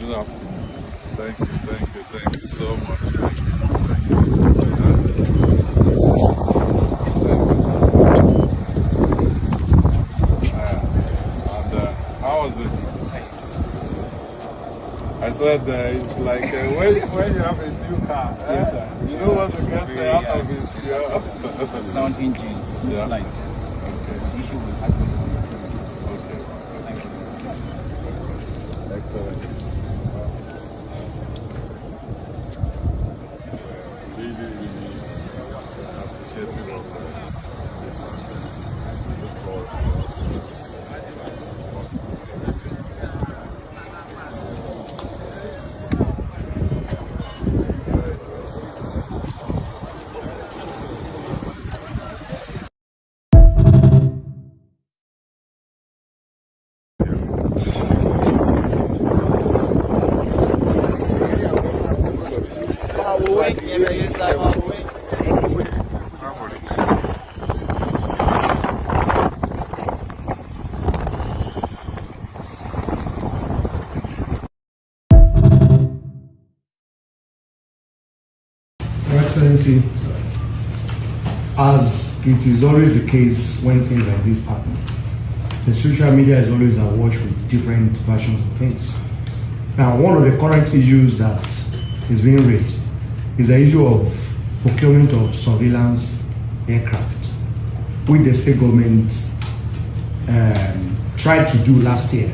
Good afternoon. Thank you so much. Thank you so much. And how was it? I said it's like when you have a new car, yes, sir. You don't want to get out of it. Yeah. Sound engine, smooth lights. Okay. The issue will happen. Okay. Thank you. Excellent. Really appreciative of this. Look forward to it. Your Excellency, as it is always the case when things like this happen, the social media is always awash with different versions of things. Now, one of the current issues that is being raised is the issue of procurement of surveillance aircraft, which the state government tried to do last year.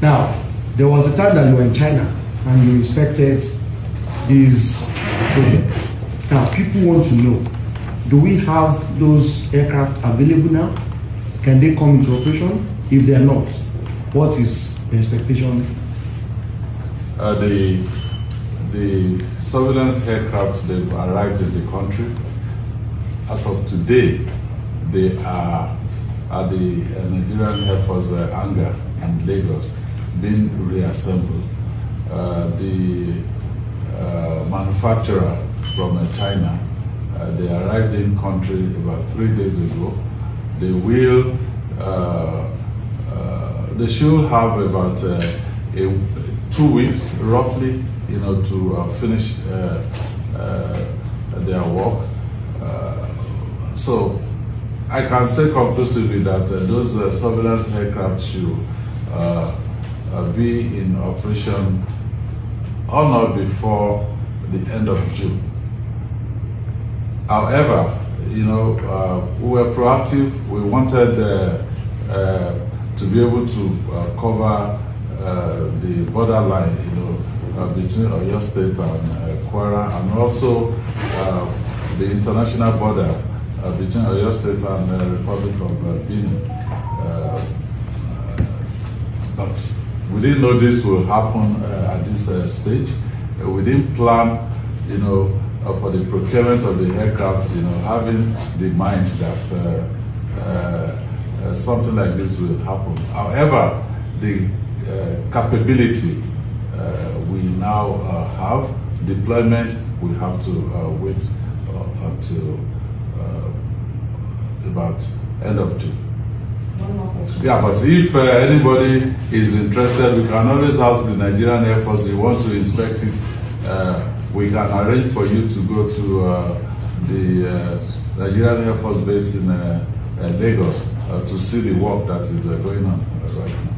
Now, there was a time that you were in China and you inspected these projects. Now, people want to know, do we have those aircraft available now? Can they come into operation? If they are not, what is the expectation? The surveillance aircraft, they've arrived in the country. As of today, they are at the Nigerian Air Force hangar in Lagos, being reassembled. The manufacturer from China, they arrived in country about 3 days ago. They will, they should have about 2 weeks roughly, to finish their work. So I can say conclusively that those surveillance aircraft should be in operation on or before the end of June. However, we were proactive. We wanted to be able to cover the borderline, between Oyo State and Kwara, and also the international border between Oyo State and the Republic of Benin. But we didn't know this will happen at this stage. We didn't plan, for the procurement of the aircraft, having the mind that something like this will happen. However, the capability we now have, deployment, we have to wait until about end of June. Yeah, but if anybody is interested, we can always ask the Nigerian Air Force, you want to inspect it, we can arrange for you to go to the Nigerian Air Force base in Lagos to see the work that is going on right now.